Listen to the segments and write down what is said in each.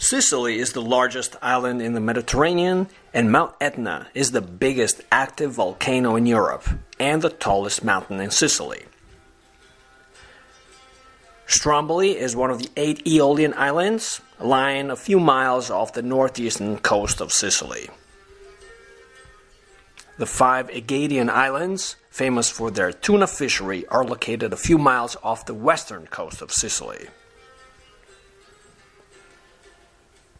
Sicily is the largest island in the Mediterranean, and Mount Etna is the biggest active volcano in Europe and the tallest mountain in Sicily. Stromboli is one of the 8 Aeolian islands, lying a few miles off the northeastern coast of Sicily. The 5 Aegean islands, famous for their tuna fishery, are located a few miles off the western coast of Sicily.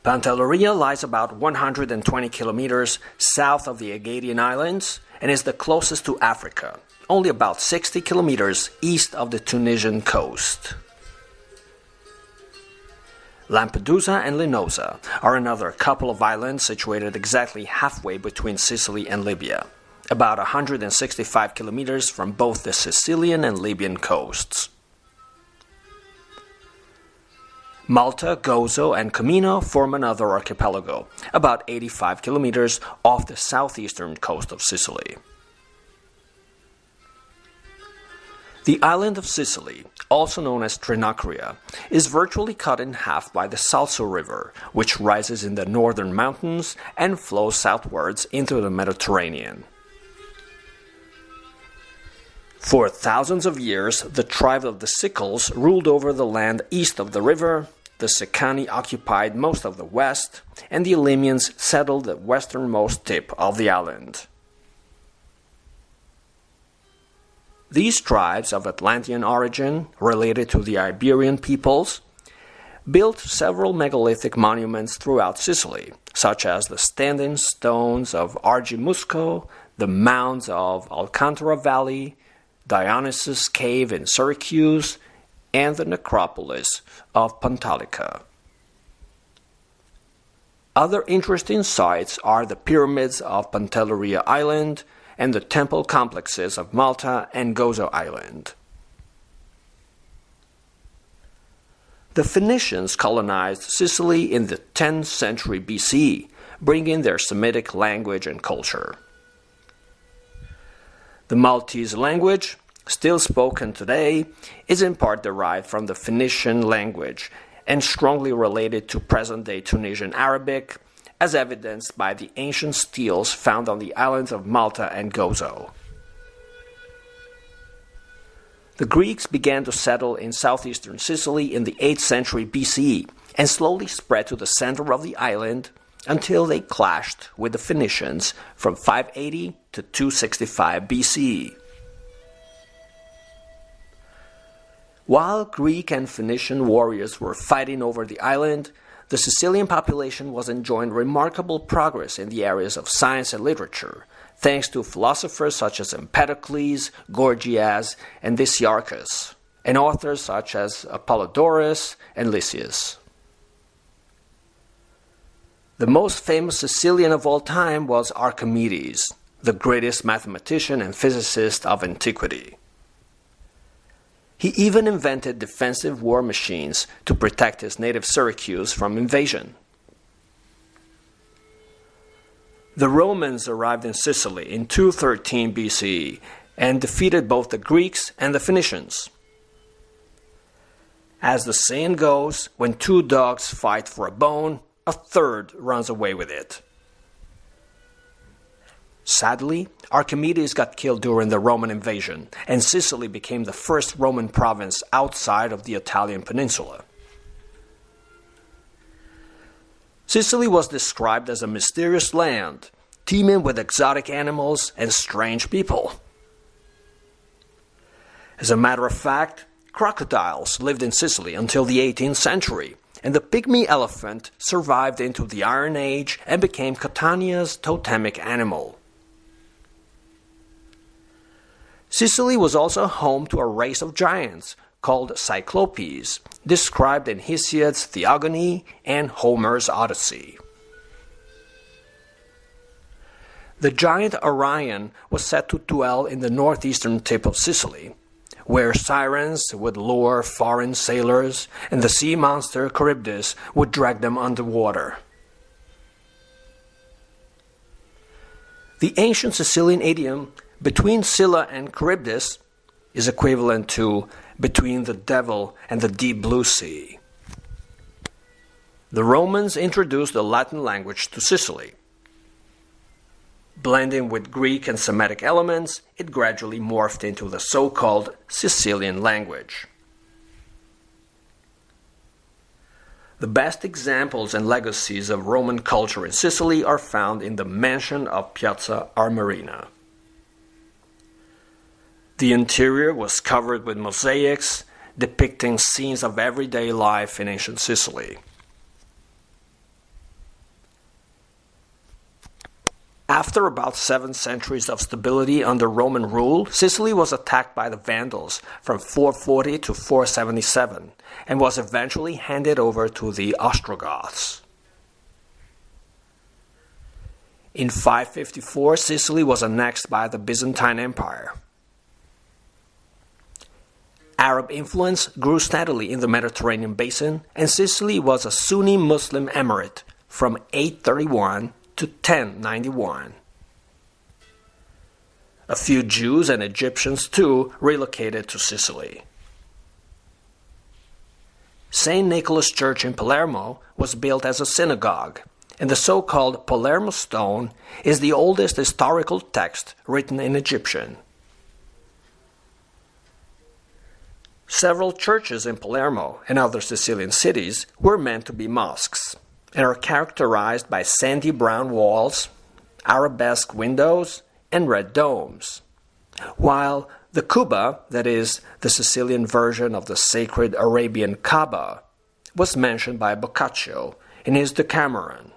Pantelleria lies about 120 kilometers south of the Aegean Islands and is the closest to Africa, only about 60 kilometers east of the Tunisian coast. Lampedusa and Linosa are another couple of islands situated exactly halfway between Sicily and Libya, about 165 kilometers from both the Sicilian and Libyan coasts. Malta, Gozo, and Comino form another archipelago, about 85 kilometers off the southeastern coast of Sicily. The island of Sicily, also known as Trinacria, is virtually cut in half by the Salso River, which rises in the northern mountains and flows southwards into the Mediterranean. For thousands of years, the tribe of the Sicels ruled over the land east of the river. The Sicani occupied most of the west, and the Elymians settled the westernmost tip of the island. These tribes of Atlantean origin, related to the Iberian peoples, built several megalithic monuments throughout Sicily, such as the standing stones of Argimusco, the mounds of Alcantara Valley, Dionysus Cave in Syracuse, and the necropolis of Pontalica. Other interesting sites are the pyramids of Pantelleria Island and the temple complexes of Malta and Gozo Island. The Phoenicians colonized Sicily in the 10th century BC, bringing their Semitic language and culture. The Maltese language, still spoken today, is in part derived from the Phoenician language and strongly related to present-day Tunisian Arabic, as evidenced by the ancient steles found on the islands of Malta and Gozo. The Greeks began to settle in southeastern Sicily in the 8th century BCE and slowly spread to the center of the island until they clashed with the Phoenicians from 580 to 265 BCE. While Greek and Phoenician warriors were fighting over the island, the Sicilian population was enjoying remarkable progress in the areas of science and literature, thanks to philosophers such as Empedocles, Gorgias, and Dicaearchus, and authors such as Apollodorus and Lysias. The most famous Sicilian of all time was Archimedes, the greatest mathematician and physicist of antiquity. He even invented defensive war machines to protect his native Syracuse from invasion. The Romans arrived in Sicily in 213 BCE and defeated both the Greeks and the Phoenicians. As the saying goes, when 2 dogs fight for a bone, a third runs away with it. Sadly, Archimedes got killed during the Roman invasion, and Sicily became the first Roman province outside of the Italian peninsula. Sicily was described as a mysterious land, teeming with exotic animals and strange people. As a matter of fact, crocodiles lived in Sicily until the 18th century, and the pygmy elephant survived into the Iron Age and became Catania's totemic animal. Sicily was also home to a race of giants called Cyclopes, described in Hesiod's Theogony and Homer's Odyssey. The giant Orion was said to dwell in the northeastern tip of Sicily, where sirens would lure foreign sailors and the sea monster Charybdis would drag them underwater. The ancient Sicilian idiom "between Scylla and Charybdis" is equivalent to "between the devil and the deep blue sea." The Romans introduced the Latin language to Sicily. Blending with Greek and Semitic elements, it gradually morphed into the so-called Sicilian language. The best examples and legacies of Roman culture in Sicily are found in the mansion of Piazza Armerina. The interior was covered with mosaics depicting scenes of everyday life in ancient Sicily. After about 7 centuries of stability under Roman rule, Sicily was attacked by the Vandals from 440 to 477 and was eventually handed over to the Ostrogoths. In 554, Sicily was annexed by the Byzantine Empire. Arab influence grew steadily in the Mediterranean basin, and Sicily was a Sunni Muslim emirate from 831 to 1091. A few Jews and Egyptians too relocated to Sicily. St. Nicholas Church in Palermo was built as a synagogue, and the so-called Palermo Stone is the oldest historical text written in Egyptian. Several churches in Palermo and other Sicilian cities were meant to be mosques, and are characterized by sandy brown walls, arabesque windows, and red domes, while the Kuba, that is, the Sicilian version of the sacred Arabian Kaaba, was mentioned by Boccaccio in his Decameron.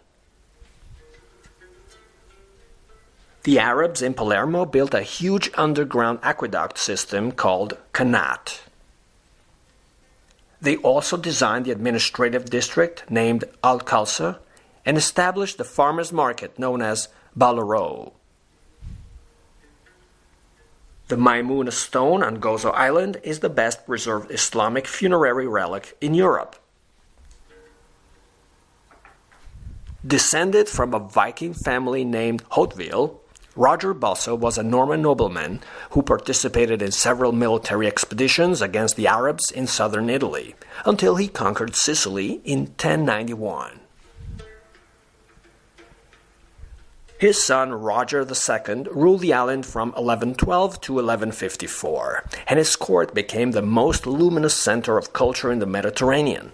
The Arabs in Palermo built a huge underground aqueduct system called Qanat. They also designed the administrative district named Al-Khalsa and established the farmers' market known as Ballarò. The Maimuna stone on Gozo Island is the best preserved Islamic funerary relic in Europe. Descended from a Viking family named Hauteville, Roger Bosso was a Norman nobleman who participated in several military expeditions against the Arabs in southern Italy, until he conquered Sicily in 1091. His son Roger II ruled the island from 1112 to 1154, and his court became the most luminous center of culture in the Mediterranean.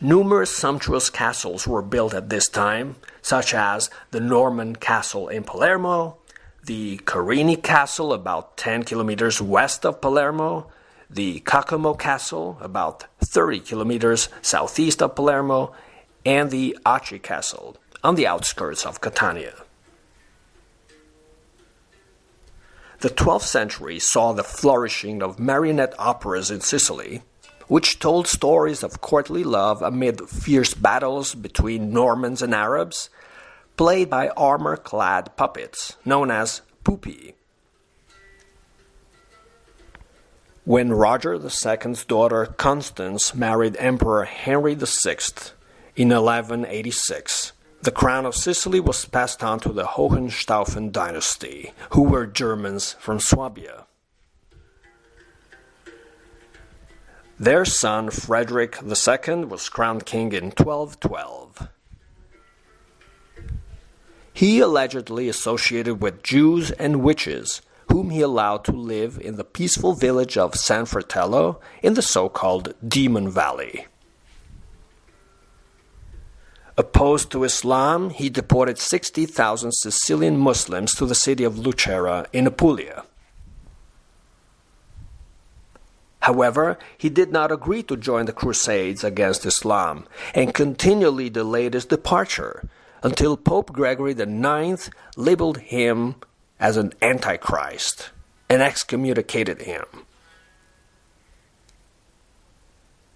Numerous sumptuous castles were built at this time, such as the Norman Castle in Palermo, the Carini Castle about 10 kilometers west of Palermo, the Cacamo Castle about 30 kilometers southeast of Palermo, and the Acci Castle on the outskirts of Catania. The 12th century saw the flourishing of marionette operas in Sicily, which told stories of courtly love amid fierce battles between Normans and Arabs, played by armor-clad puppets known as pupi. When Roger II's daughter Constance married Emperor Henry VI in 1186, the crown of Sicily was passed on to the Hohenstaufen dynasty, who were Germans from Swabia. Their son Frederick II was crowned king in 1212. He allegedly associated with Jews and witches, whom he allowed to live in the peaceful village of San Fratello in the so-called Demon Valley. Opposed to Islam, he deported 60,000 Sicilian Muslims to the city of Lucera in Apulia. However, he did not agree to join the Crusades against Islam and continually delayed his departure until Pope Gregory IX labeled him as an antichrist and excommunicated him.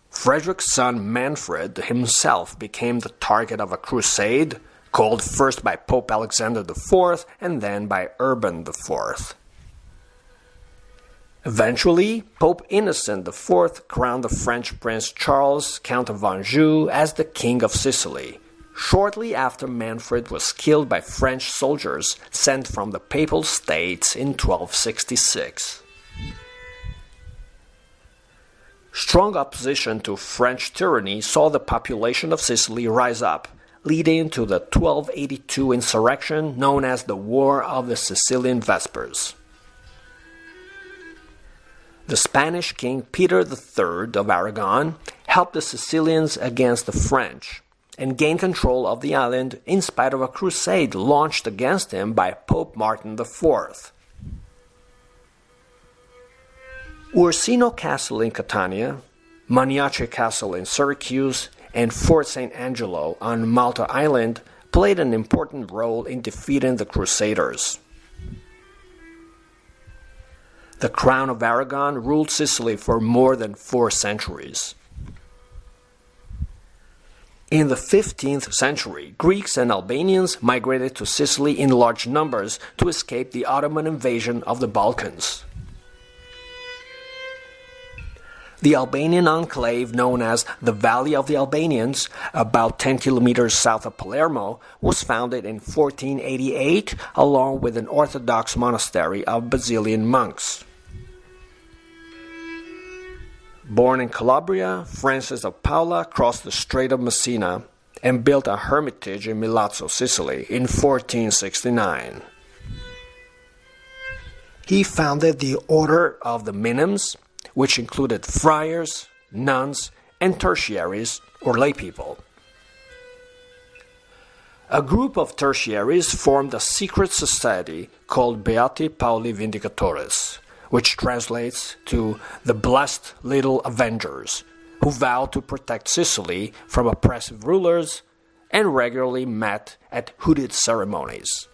Frederick's son Manfred himself became the target of a crusade, called first by Pope Alexander IV and then by Urban IV. Eventually, Pope Innocent IV crowned the French Prince Charles, Count of Anjou, as the King of Sicily, shortly after Manfred was killed by French soldiers sent from the Papal States in 1266. Strong opposition to French tyranny saw the population of Sicily rise up, leading to the 1282 insurrection known as the War of the Sicilian Vespers. The Spanish king Peter III of Aragon helped the Sicilians against the French and gained control of the island in spite of a crusade launched against him by Pope Martin IV. Ursino Castle in Catania, Maniace Castle in Syracuse, and Fort St. Angelo on Malta Island played an important role in defeating the Crusaders. The Crown of Aragon ruled Sicily for more than 4 centuries. In the 15th century, Greeks and Albanians migrated to Sicily in large numbers to escape the Ottoman invasion of the Balkans. The Albanian enclave known as the Valley of the Albanians, about 10 kilometers south of Palermo, was founded in 1488 along with an Orthodox monastery of Basilian monks. Born in Calabria, Francis of Paula crossed the Strait of Messina and built a hermitage in Milazzo, Sicily, in 1469. He founded the Order of the Minims, which included friars, nuns, and tertiaries, or laypeople. A group of tertiaries formed a secret society called Beati Pauli Vindicatores, which translates to the Blessed Little Avengers, who vowed to protect Sicily from oppressive rulers and regularly met at hooded ceremonies.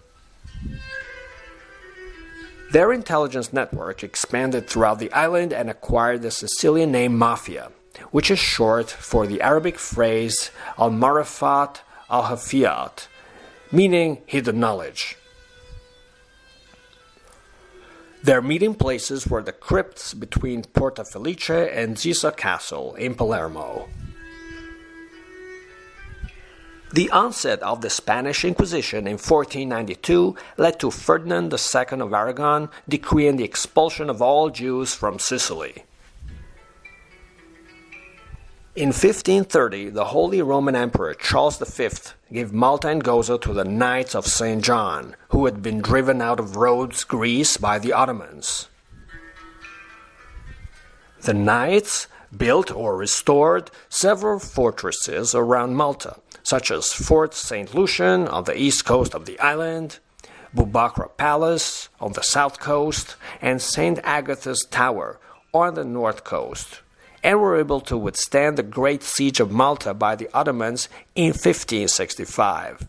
Their intelligence network expanded throughout the island and acquired the Sicilian name Mafia, which is short for the Arabic phrase al-marifat al-hafiyat, meaning hidden knowledge. Their meeting places were the crypts between Porta Felice and Zisa Castle in Palermo. The onset of the Spanish Inquisition in 1492 led to Ferdinand II of Aragon decreeing the expulsion of all Jews from Sicily. In 1530, the Holy Roman Emperor Charles V gave Malta and Gozo to the Knights of St. John, who had been driven out of Rhodes, Greece by the Ottomans. The Knights built or restored several fortresses around Malta, such as Fort St. Lucian on the east coast of the island, Bubakra Palace on the south coast, and St. Agatha's Tower on the north coast, and were able to withstand the Great Siege of Malta by the Ottomans in 1565.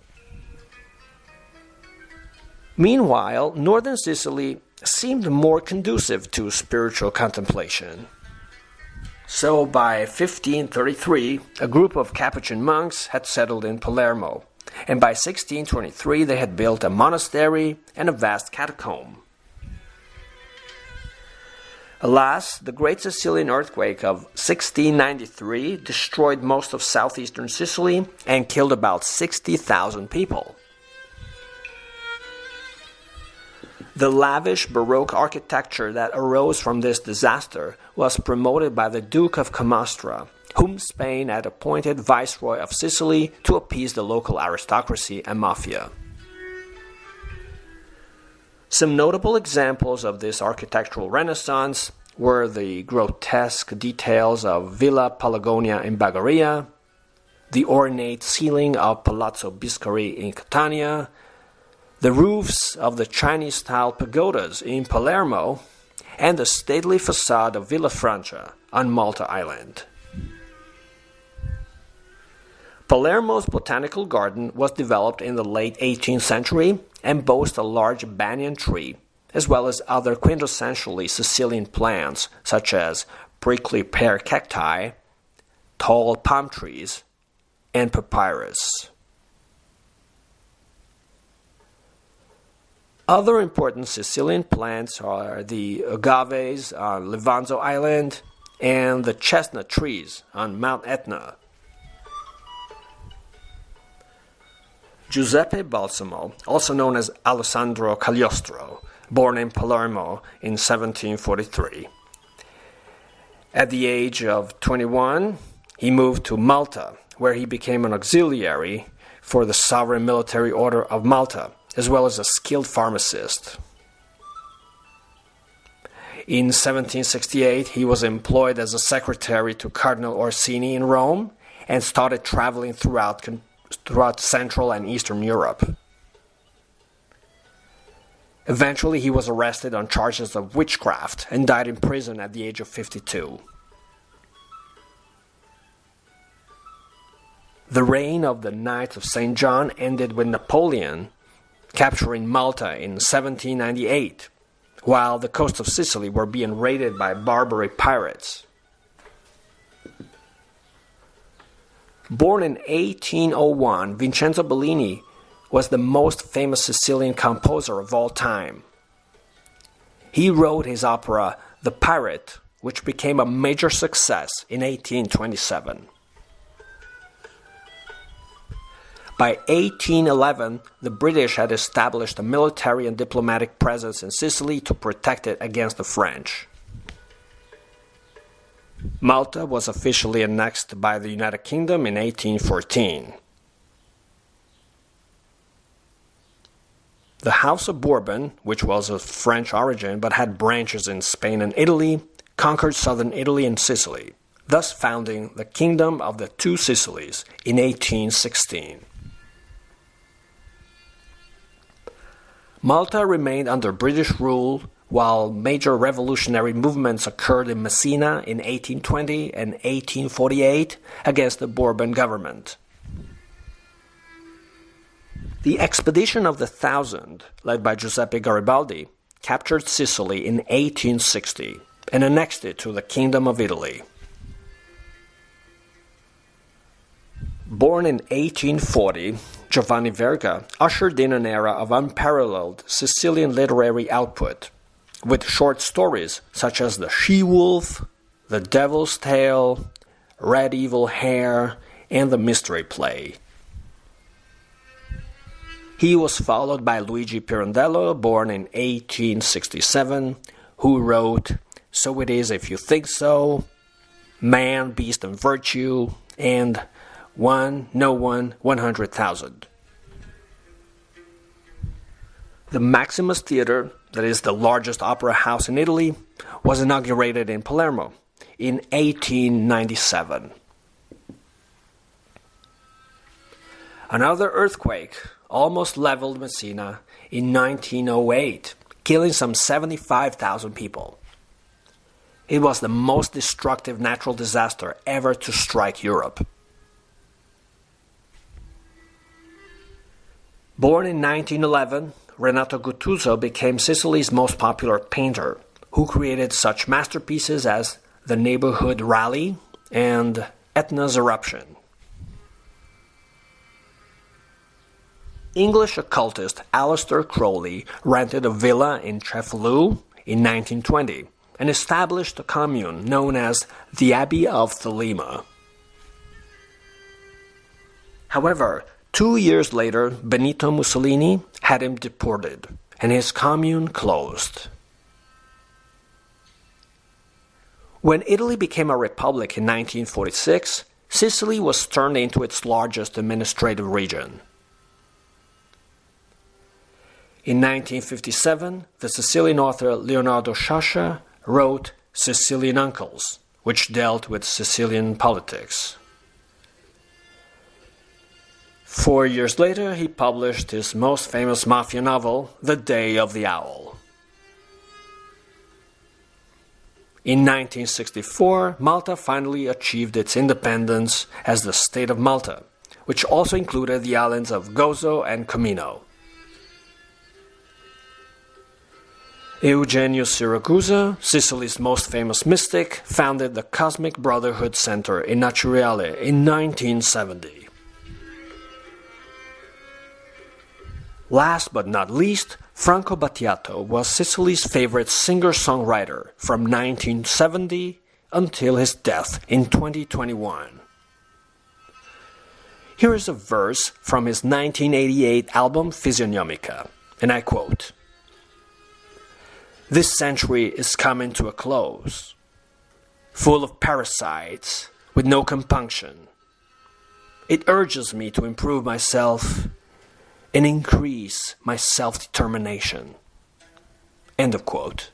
Meanwhile, northern Sicily seemed more conducive to spiritual contemplation. So by 1533, a group of Capuchin monks had settled in Palermo, and by 1623 they had built a monastery and a vast catacomb. Alas, the Great Sicilian Earthquake of 1693 destroyed most of southeastern Sicily and killed about 60,000 people. The lavish Baroque architecture that arose from this disaster was promoted by the Duke of Camastra, whom Spain had appointed Viceroy of Sicily to appease the local aristocracy and mafia. Some notable examples of this architectural renaissance were the grotesque details of Villa Palagonia in Bagheria, the ornate ceiling of Palazzo Biscari in Catania, the roofs of the Chinese-style pagodas in Palermo, and the stately facade of Villa Francia on Malta Island. Palermo's botanical garden was developed in the late 18th century and boasts a large banyan tree, as well as other quintessentially Sicilian plants such as prickly pear cacti, tall palm trees, and papyrus. Other important Sicilian plants are the agaves on Levanzo Island and the chestnut trees on Mount Etna. Giuseppe Balsamo, also known as Alessandro Cagliostro, born in Palermo in 1743, At the age of 21, he moved to Malta, where he became an auxiliary for the Sovereign Military Order of Malta, as well as a skilled pharmacist. In 1768, he was employed as a secretary to Cardinal Orsini in Rome and started traveling throughout Central and Eastern Europe. Eventually, he was arrested on charges of witchcraft and died in prison at the age of 52. The reign of the Knights of St. John ended with Napoleon capturing Malta in 1798, while the coast of Sicily were being raided by Barbary pirates. Born in 1801, Vincenzo Bellini was the most famous Sicilian composer of all time. He wrote his opera The Pirate, which became a major success in 1827. By 1811, the British had established a military and diplomatic presence in Sicily to protect it against the French. Malta was officially annexed by the United Kingdom in 1814. The House of Bourbon, which was of French origin but had branches in Spain and Italy, conquered southern Italy and Sicily, thus founding the Kingdom of the Two Sicilies in 1816. Malta remained under British rule while major revolutionary movements occurred in Messina in 1820 and 1848 against the Bourbon government. The expedition of the Thousand, led by Giuseppe Garibaldi, captured Sicily in 1860 and annexed it to the Kingdom of Italy. Born in 1840, Giovanni Verga ushered in an era of unparalleled Sicilian literary output, with short stories such as The She-Wolf, The Devil's Tale, Red Evil Hair, and The Mystery Play. He was followed by Luigi Pirandello, born in 1867, who wrote So It Is If You Think So, Man, Beast and Virtue, and One, No One, 100,000. The Maximus Theatre, that is the largest opera house in Italy, was inaugurated in Palermo in 1897. Another earthquake almost leveled Messina in 1908, killing some 75,000 people. It was the most destructive natural disaster ever to strike Europe. Born in 1911, Renato Guttuso became Sicily's most popular painter, who created such masterpieces as The Neighborhood Rally and Etna's Eruption. English occultist Aleister Crowley rented a villa in Cefalù in 1920 and established a commune known as the Abbey of Thelema. However, 2 years later, Benito Mussolini had him deported, and his commune closed. When Italy became a republic in 1946, Sicily was turned into its largest administrative region. In 1957, the Sicilian author Leonardo Sciascia wrote Sicilian Uncles, which dealt with Sicilian politics. 4 years later, he published his most famous Mafia novel, The Day of the Owl. In 1964, Malta finally achieved its independence as the State of Malta, which also included the islands of Gozo and Comino. Eugenio Siragusa, Sicily's most famous mystic, founded the Cosmic Brotherhood Center in Naturale in 1970. Last but not least, Franco Battiato was Sicily's favorite singer-songwriter from 1970 until his death in 2021. Here is a verse from his 1988 album Physiognomica, and I quote, "This century is coming to a close. full of parasites, with no compunction. It urges me to improve myself and increase my self-determination." End of quote.